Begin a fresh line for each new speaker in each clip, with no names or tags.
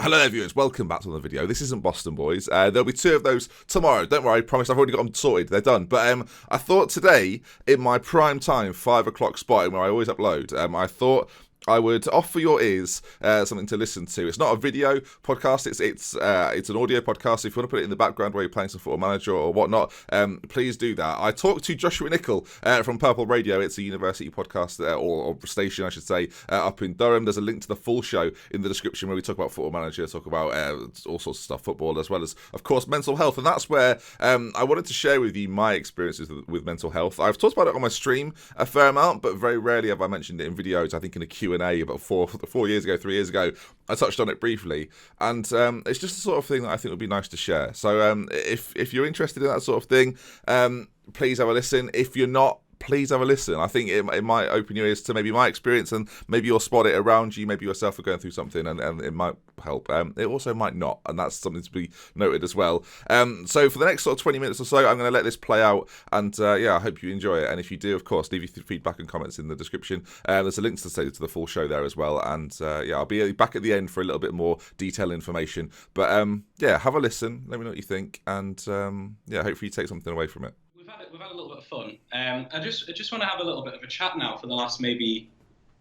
Hello there, viewers. Welcome back to another video. This isn't Boston Boys. There'll be two of those tomorrow. Don't worry, I promise I've already got them sorted. They're done. But I thought today, in my prime time, 5 o'clock spot, where I always upload, I thought I would offer your ears something to listen to. It's not a video podcast. It's an audio podcast. If you want to put it in the background while you're playing some Football Manager or whatnot, please do that. I talked to Joshua Nicol from Purple Radio. It's a university podcast or station, I should say, up in Durham. There's a link to the full show in the description where we talk about Football Manager, talk about all sorts of stuff, football, as well as, of course, mental health. And that's where I wanted to share with you my experiences with mental health. I've talked about it on my stream a fair amount, but very rarely have I mentioned it in videos. I think in a Q&A about 3 years ago, I touched on it briefly, and it's just the sort of thing that I think would be nice to share. So if you're interested in that sort of thing, please have a listen. If you're not, please have a listen. I think it might open your ears to maybe my experience, and maybe you'll spot it around you. Maybe yourself are going through something, and it might help. It also might not, and that's something to be noted as well. So for the next sort of 20 minutes or so, I'm going to let this play out, and I hope you enjoy it. And if you do, of course, leave your feedback and comments in the description. There's a link to the full show there as well, and I'll be back at the end for a little bit more detailed information. But have a listen. Let me know what you think, and hopefully you take something away from it.
We've had a little bit of fun. I just want to have a little bit of a chat now for the last maybe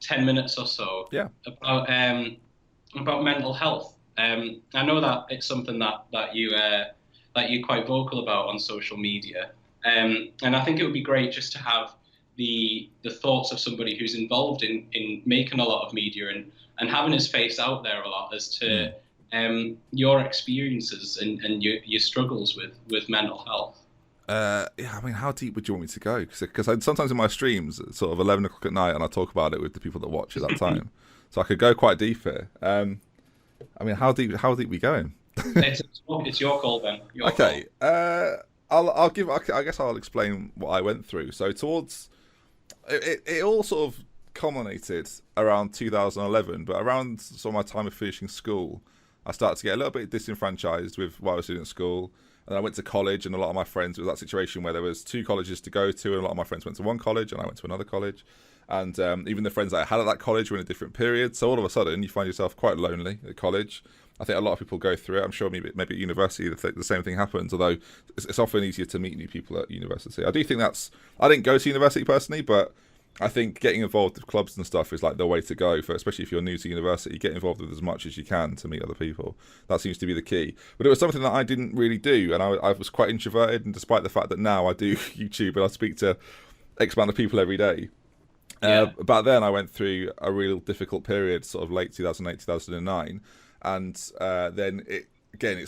10 minutes or so.
Yeah.
About mental health. I know that it's something that you're quite vocal about on social media. And I think it would be great just to have the thoughts of somebody who's involved in making a lot of media and having his face out there a lot as to your experiences and your struggles with mental health.
How deep would you want me to go? Because sometimes in my streams, it's sort of 11 o'clock at night, and I talk about it with the people that watch at that time. So I could go quite deep here. How deep we going?
It's your call, Ben.
Okay. I guess I'll explain what I went through. So it all sort of culminated around 2011, but around sort of my time of finishing school, I started to get a little bit disenfranchised with what I was doing at school. And I went to college, and a lot of my friends, it was that situation where there was 2 colleges to go to, and a lot of my friends went to one college, and I went to another college. And even the friends that I had at that college were in a different period. So all of a sudden, you find yourself quite lonely at college. I think a lot of people go through it. I'm sure maybe at university the same thing happens, although it's often easier to meet new people at university. I do think I didn't go to university personally, but I think getting involved with clubs and stuff is like the way to go, especially if you're new to university. Get involved with as much as you can to meet other people. That seems to be the key. But it was something that I didn't really do, and I was quite introverted, and despite the fact that now I do YouTube and I speak to X amount of people every day, back then I went through a real difficult period, sort of late 2008, 2009, and then it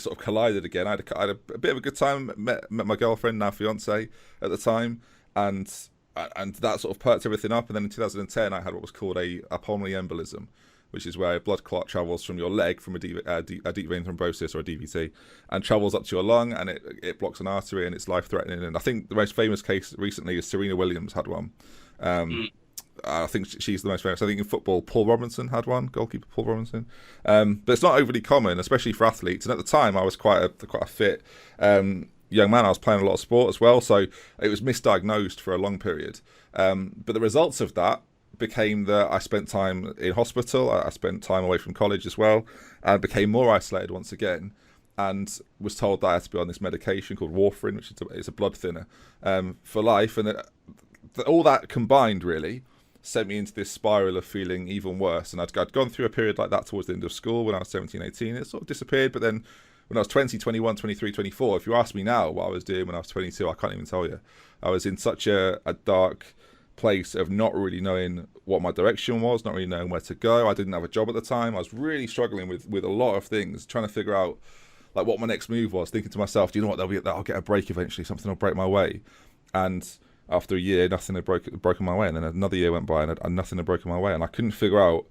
sort of collided again. I had a bit of a good time, met my girlfriend, now fiance, at the time, and that sort of perked everything up. And then in 2010, I had what was called a pulmonary embolism, which is where a blood clot travels from your leg, from a deep vein thrombosis or a DVT, and travels up to your lung, and it blocks an artery, and it's life-threatening. And I think the most famous case recently is Serena Williams had one. I think she's the most famous. I think in football, Paul Robinson had one, goalkeeper Paul Robinson. But it's not overly common, especially for athletes. And at the time, I was quite a fit young man. I was playing a lot of sport as well, so it was misdiagnosed for a long period. But the results of that became that I spent time in hospital. I spent time away from college as well, and became more isolated once again, and was told that I had to be on this medication called warfarin, which is a blood thinner for life. And all that combined really sent me into this spiral of feeling even worse. And I'd gone through a period like that towards the end of school when I was 17, 18. It sort of disappeared, but then when I was 20, 21, 23, 24, if you ask me now what I was doing when I was 22, I can't even tell you. I was in such a dark place of not really knowing what my direction was, not really knowing where to go. I didn't have a job at the time. I was really struggling with a lot of things, trying to figure out like what my next move was, thinking to myself, do you know what, I'll get a break eventually, something will break my way. And after a year, nothing had broken my way, and then another year went by and nothing had broken my way, and I couldn't figure out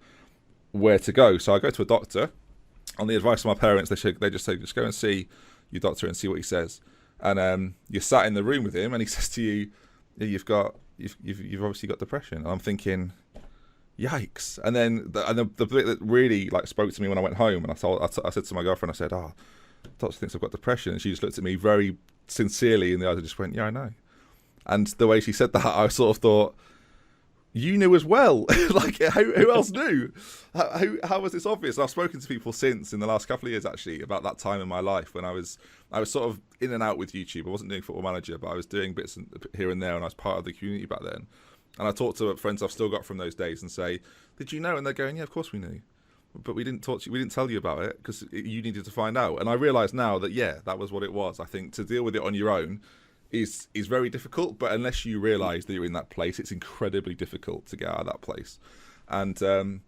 where to go. So I go to a doctor. On the advice of my parents, they just say, just go and see your doctor and see what he says. And you're sat in the room with him, and he says to you, you've obviously got depression. And I'm thinking, yikes. And then the bit that really like spoke to me when I went home, and I said to my girlfriend, I said, doctor thinks I've got depression. And she just looked at me very sincerely in the eyes and just went, yeah, I know. And the way she said that, I sort of thought, you knew as well. Like, who else knew? How was this obvious? I've spoken to people since in the last couple of years actually about that time in my life when I was sort of in and out with YouTube. I wasn't doing Football Manager, but I was doing bits here and there, and I was part of the community back then. And I talk to friends I've still got from those days and say, "Did you know?" And they're going, "Yeah, of course we knew, but we didn't talk to you. We didn't tell you about it because you needed to find out." And I realise now that yeah, that was what it was. I think to deal with it on your own is very difficult, but unless you realise that you're in that place, it's incredibly difficult to get out of that place. And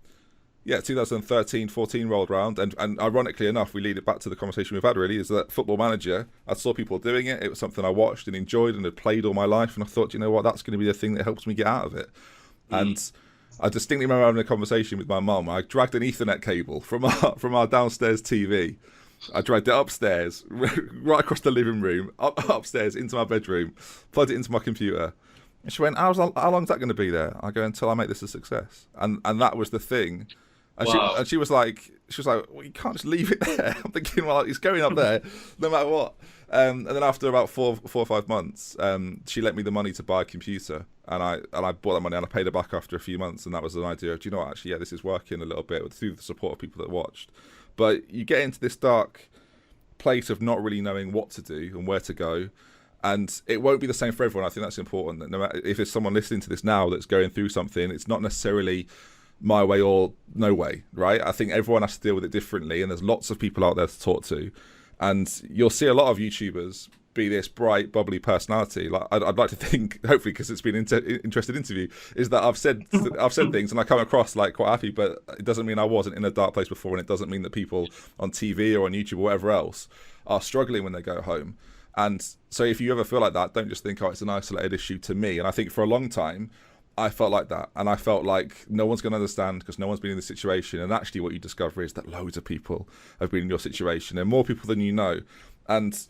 yeah, 2013-14 rolled around, and ironically enough, we lead it back to the conversation we've had. Really, is that Football Manager? I saw people doing it. It was something I watched and enjoyed and had played all my life, and I thought, you know what, that's going to be the thing that helps me get out of it. And I distinctly remember having a conversation with my mum. I dragged an Ethernet cable from our downstairs TV. I dragged it upstairs, right across the living room, upstairs into my bedroom, plugged it into my computer. And she went, how long's that going to be there? I go, until I make this a success. And that was the thing. And,
Wow.
she was like, well, you can't just leave it there. I'm thinking, well, it's going up there no matter what. And then after about 4 or 5 months, she lent me the money to buy a computer, and I bought that money and I paid her back after a few months. And that was an idea of, do you know what, actually, yeah, this is working a little bit through the support of people that watched. But you get into this dark place of not really knowing what to do and where to go. And it won't be the same for everyone. I think that's important. That no matter if there's someone listening to this now that's going through something, it's not necessarily my way or no way, right? I think everyone has to deal with it differently, and there's lots of people out there to talk to. And you'll see a lot of YouTubers be this bright, bubbly personality. Like I'd like to think, hopefully, because it's been an interesting interview, is that I've said things and I come across like quite happy, but it doesn't mean I wasn't in a dark place before, and it doesn't mean that people on TV or on YouTube or whatever else are struggling when they go home. And so if you ever feel like that, don't just think, oh, it's an isolated issue to me. And I think for a long time, I felt like that. And I felt like no one's going to understand because no one's been in this situation. And actually what you discover is that loads of people have been in your situation, and more people than you know. And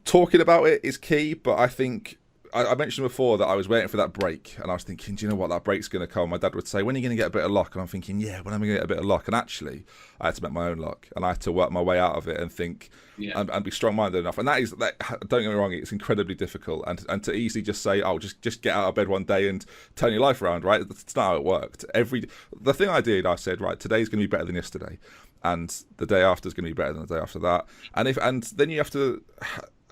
talking about it is key, but I think I mentioned before that I was waiting for that break, and I was thinking, do you know what, that break's going to come. My dad would say, when are you going to get a bit of luck? And I'm thinking, yeah, when am I going to get a bit of luck? And actually, I had to make my own luck, and I had to work my way out of it and think and be strong-minded enough. And that don't get me wrong, it's incredibly difficult. And to easily just say, oh, just get out of bed one day and turn your life around, right? That's not how it worked. The thing I did, I said, right, today's going to be better than yesterday, and the day after is going to be better than the day after that. And then you have to.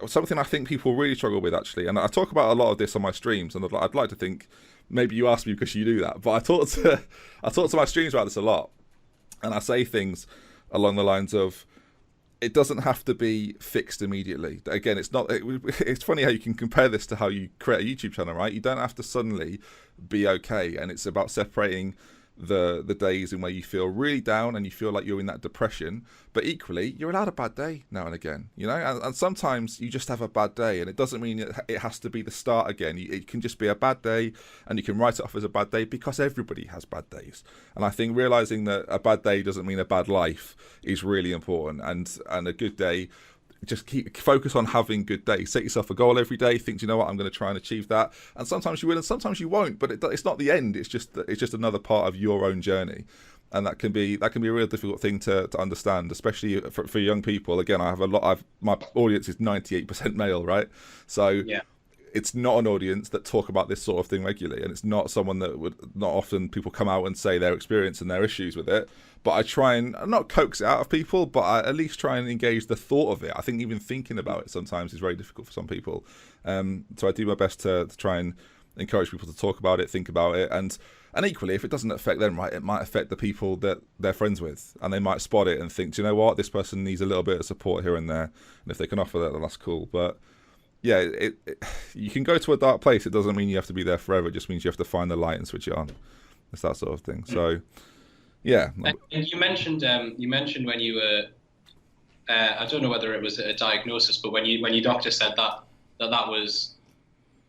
Something I think people really struggle with, actually, and I talk about a lot of this on my streams, and I'd like to think maybe you asked me because you do that, but I talk to my streams about this a lot, and I say things along the lines of, it doesn't have to be fixed immediately. Again, it's funny how you can compare this to how you create a YouTube channel, right? You don't have to suddenly be okay, and it's about separating the days in where you feel really down and you feel like you're in that depression, but equally you're allowed a bad day now and again, you know, and sometimes you just have a bad day, and it doesn't mean it has to be the start again. It can just be a bad day, and you can write it off as a bad day because everybody has bad days. And I think realizing that a bad day doesn't mean a bad life is really important, and a good day, just focus on having good days. Set yourself a goal every day. Think, you know what, I'm going to try and achieve that. And sometimes you will, and sometimes you won't. But it's not the end. It's just another part of your own journey, and that can be a real difficult thing to understand, especially for young people. Again, my audience is 98% male, right? So
Yeah.
it's not an audience that talk about this sort of thing regularly, and it's not someone that would, not often people come out and say their experience and their issues with it. But I try and not coax it out of people, but I at least try and engage the thought of it. I think even thinking about it sometimes is very difficult for some people. So I do my best to try and encourage people to talk about it, think about it, and equally, if it doesn't affect them, right, it might affect the people that they're friends with, and they might spot it and think, do you know what, this person needs a little bit of support here and there, and if they can offer that, then that's cool. But yeah, you can go to a dark place. It doesn't mean you have to be there forever. It just means you have to find the light and switch it on. It's that sort of thing. So, yeah.
And you mentioned when you were, I don't know whether it was a diagnosis, but when your doctor said that was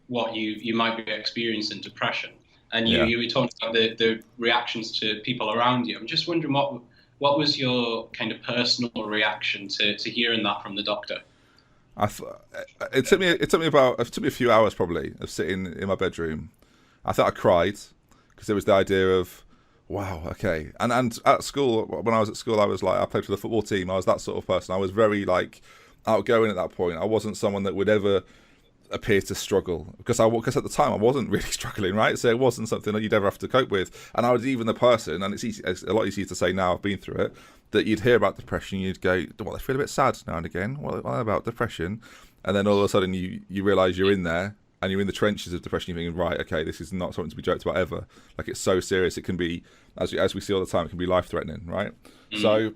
what you might be experiencing, depression, and you were talking about the reactions to people around you. I'm just wondering what was your kind of personal reaction to hearing that from the doctor?
It took me a few hours probably of sitting in my bedroom. I thought I cried because there was the idea of, wow, okay. And at school, when I was at school, I was like, I played for the football team. I was that sort of person. I was very like outgoing at that point. I wasn't someone that would ever appear to struggle, because at the time I wasn't really struggling, right? So it wasn't something that you'd ever have to cope with, and I was even the person, and it's a lot easier to say now I've been through it, that you'd hear about depression, you'd go, well, I feel a bit sad now and again. What about depression? And then all of a sudden you realise you're in there, and you're in the trenches of depression. You're thinking, right, okay, this is not something to be joked about ever. Like, it's so serious. It can be, as we see all the time, it can be life threatening, right? So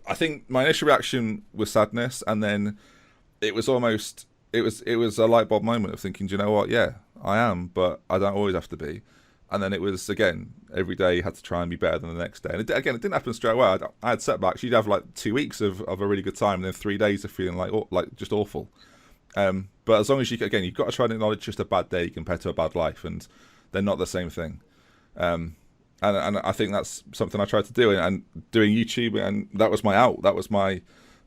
I think my initial reaction was sadness, and then it was almost it was a light bulb moment of thinking, do you know what? Yeah, I am, but I don't always have to be. And then it was, again, every day you had to try and be better than the next day. And it didn't happen straight away. I had setbacks. You'd have like 2 weeks of a really good time, and then 3 days of feeling like just awful. But as long as you've got to try and acknowledge just a bad day compared to a bad life, and they're not the same thing. And I think that's something I tried to do, and doing YouTube, and that was my out. That was my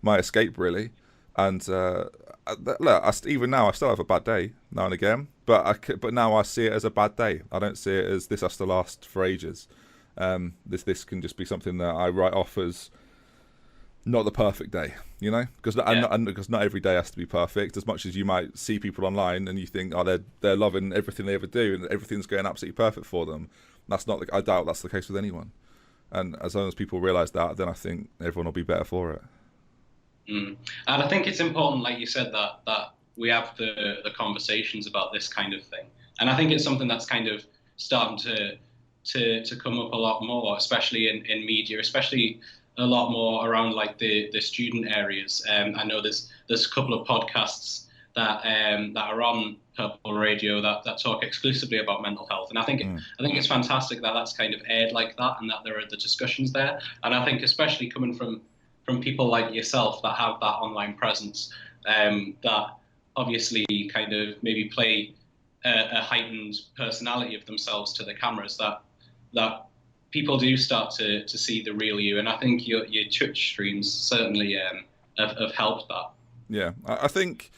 escape, really. And look, even now, I still have a bad day now and again, but now I see it as a bad day. I don't see it as this has to last for ages. This can just be something that I write off as not the perfect day, because not every day has to be perfect. As much as you might see people online and you think, oh, they're loving everything they ever do and everything's going absolutely perfect for them. That's not. I doubt that's the case with anyone. And as long as people realise that, then I think everyone will be better for it.
And I think it's important, like you said, that we have the conversations about this kind of thing. And I think it's something that's kind of starting to come up a lot more, especially in media, especially a lot more around like the student areas. I know there's a couple of podcasts that are on Purple Radio that talk exclusively about mental health, and I think it's fantastic that that's kind of aired like that, and that there are the discussions there. And I think especially coming from people like yourself that have that online presence, that obviously kind of maybe play a heightened personality of themselves to the cameras, that people do start to see the real you. And I think your Twitch streams certainly have helped that.
Yeah, I think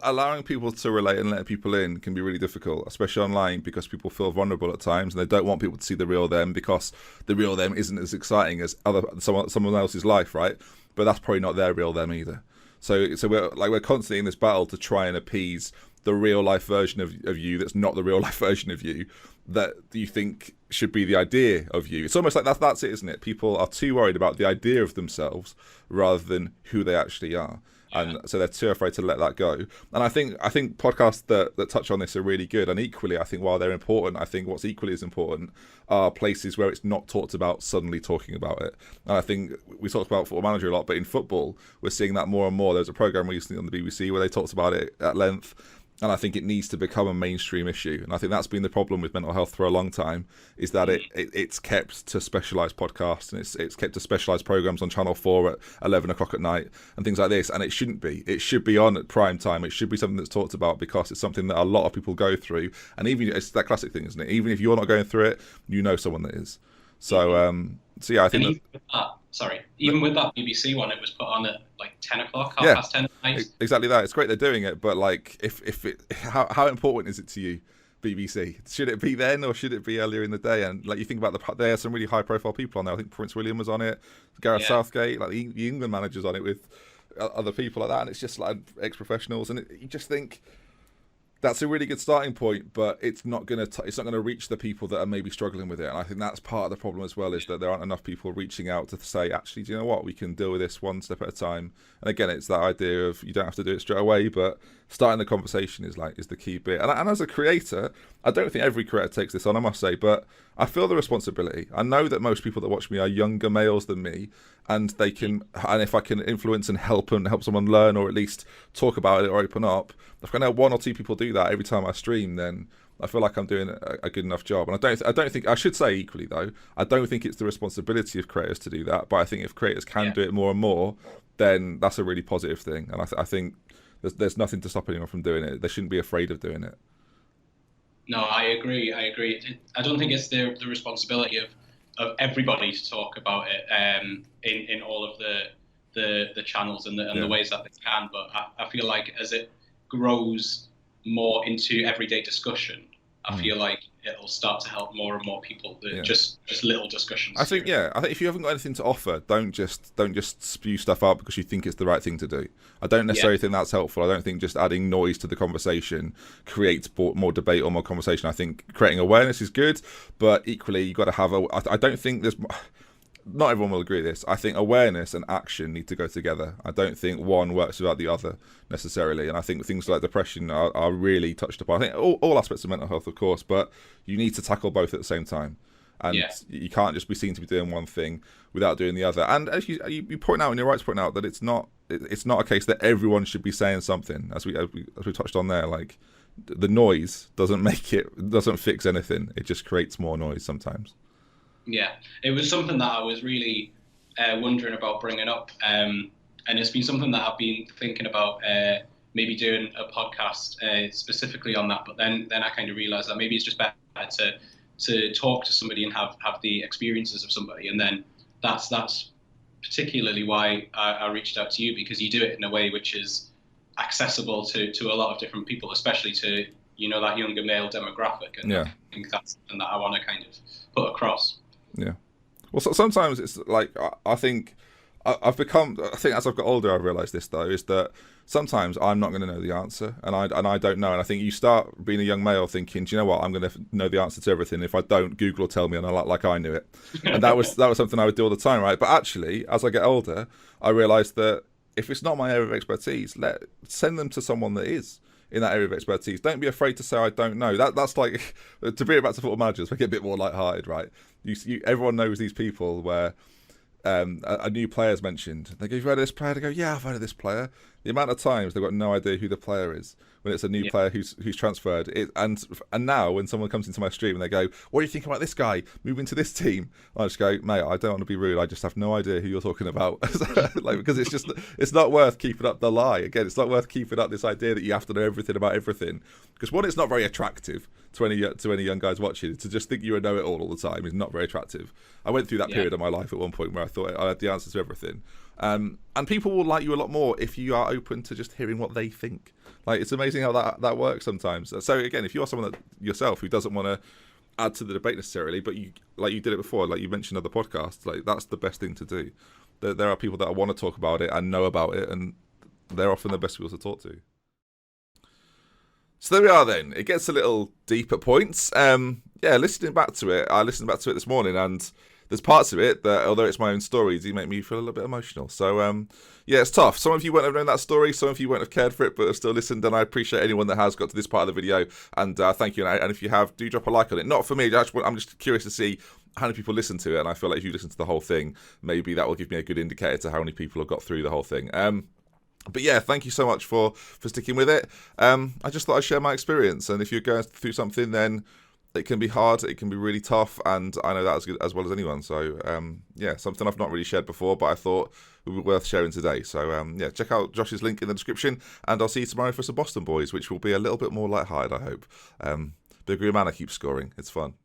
allowing people to relate and letting people in can be really difficult, especially online, because people feel vulnerable at times and they don't want people to see the real them, because the real them isn't as exciting as someone else's life, right? But that's probably not their real them either. So we're constantly in this battle to try and appease the real life version of you that's not the real life version of you that you think should be the idea of you. It's almost like that's it, isn't it? People are too worried about the idea of themselves rather than who they actually are. And so they're too afraid to let that go. And I think podcasts that touch on this are really good. And equally, I think while they're important, I think what's equally as important are places where it's not talked about suddenly talking about it. And I think we talked about Football Manager a lot, but in football, we're seeing that more and more. There's a program recently on the BBC where they talked about it at length. And I think it needs to become a mainstream issue. And I think that's been the problem with mental health for a long time, is that it's kept to specialised podcasts, and it's kept to specialised programmes on Channel 4 at 11 o'clock at night and things like this. And it shouldn't be. It should be on at prime time. It should be something that's talked about, because it's something that a lot of people go through. And even it's that classic thing, isn't it? Even if you're not going through it, you know someone that is. So yeah, I think
even with that BBC one, it was put on at like 10 o'clock, half past 10 at night.
Exactly that. It's great they're doing it, but like, how important is it to you, BBC? Should it be then, or should it be earlier in the day? And like, you think about there are some really high profile people on there. I think Prince William was on it, Gareth Southgate, like the England manager's on it with other people like that, and it's just like ex-professionals, and you just think that's a really good starting point, but it's not going to reach the people that are maybe struggling with it. And I think that's part of the problem as well, is that there aren't enough people reaching out to say, actually, do you know what, we can deal with this one step at a time. And again, it's that idea of you don't have to do it straight away, but starting the conversation is the key bit. And as a creator, I don't think every creator takes this on, I must say, but I feel the responsibility. I know that most people that watch me are younger males than me, and if I can influence and help someone learn, or at least talk about it or open up, if I know one or two people do that every time I stream, then I feel like I'm doing a good enough job. And I don't think I should say equally though, I don't think it's the responsibility of creators to do that, but I think if creators can do it more and more, then that's a really positive thing. And I think there's nothing to stop anyone from doing it. They shouldn't be afraid of doing it.
No, I agree. I don't think it's the responsibility of everybody to talk about it in all of the channels and the ways that they can. But I feel like as it grows more into everyday discussion, I feel like it'll start to help more and more people.
Yeah.
Just little discussions.
I think if you haven't got anything to offer, don't just spew stuff out because you think it's the right thing to do. I don't necessarily think that's helpful. I don't think just adding noise to the conversation creates more debate or more conversation. I think creating awareness is good, but equally you got to have I don't think there's. Not everyone will agree with this. I think awareness and action need to go together. I don't think one works without the other necessarily. And I think things like depression are really touched upon. I think all aspects of mental health, of course, but you need to tackle both at the same time. And you can't just be seen to be doing one thing without doing the other. And as you point out, and you're right to point out that it's not a case that everyone should be saying something. As we touched on there, like the noise doesn't fix anything. It just creates more noise sometimes.
Yeah, it was something that I was really wondering about bringing up, and it's been something that I've been thinking about maybe doing a podcast specifically on that. But then I kind of realised that maybe it's just better to talk to somebody and have the experiences of somebody, and then that's particularly why I reached out to you, because you do it in a way which is accessible to a lot of different people, especially to that younger male demographic, and I think that's something that I want to kind of put across.
Yeah. Well, sometimes it's like I think as I've got older, I've realised this though, is that sometimes I'm not going to know the answer, and I don't know. And I think you start being a young male thinking, do you know what? I'm going to know the answer to everything. If I don't, Google will tell me, and I like I knew it. And that was something I would do all the time, right? But actually, as I get older, I realise that if it's not my area of expertise, send them to someone that is in that area of expertise. Don't be afraid to say I don't know. That's like, to bring it back to football managers, make it a bit more light-hearted, right? Everyone knows these people where a new player's mentioned. They go, "You've heard of this player?" They go, "Yeah, I've heard of this player." The amount of times they've got no idea who the player is when it's a new player who's transferred. And now when someone comes into my stream and they go, "What do you think about this guy moving to this team?" I just go, "Mate, I don't want to be rude. I just have no idea who you're talking about." Because it's not worth keeping up the lie. Again, it's not worth keeping up this idea that you have to know everything about everything. Because one, it's not very attractive to any young guys watching. To just think you know it all the time is not very attractive. I went through that period of my life at one point where I thought I had the answers to everything. And people will like you a lot more if you are open to just hearing what they think. Like, it's amazing how that works sometimes. So again, if you are someone that yourself who doesn't want to add to the debate necessarily, but you did it before, like you mentioned other podcasts, like that's the best thing to do. There are people that want to talk about it and know about it, and they're often the best people to talk to. So there we are then. It gets a little deep at points. Listening back to it, I listened back to it this morning, and there's parts of it that, although it's my own story, do make me feel a little bit emotional. So, it's tough. Some of you won't have known that story. Some of you won't have cared for it, but have still listened. And I appreciate anyone that has got to this part of the video. And thank you. And if you have, do drop a like on it. Not for me. I'm just curious to see how many people listen to it. And I feel like if you listen to the whole thing, maybe that will give me a good indicator to how many people have got through the whole thing. But yeah, thank you so much for sticking with it. I just thought I'd share my experience. And if you're going through something, then it can be hard, it can be really tough, and I know that as well as anyone. So, something I've not really shared before, but I thought would be worth sharing today. So, check out Josh's link in the description, and I'll see you tomorrow for some Boston Boys, which will be a little bit more lighthearted, I hope. Big Green Manor keeps scoring. It's fun.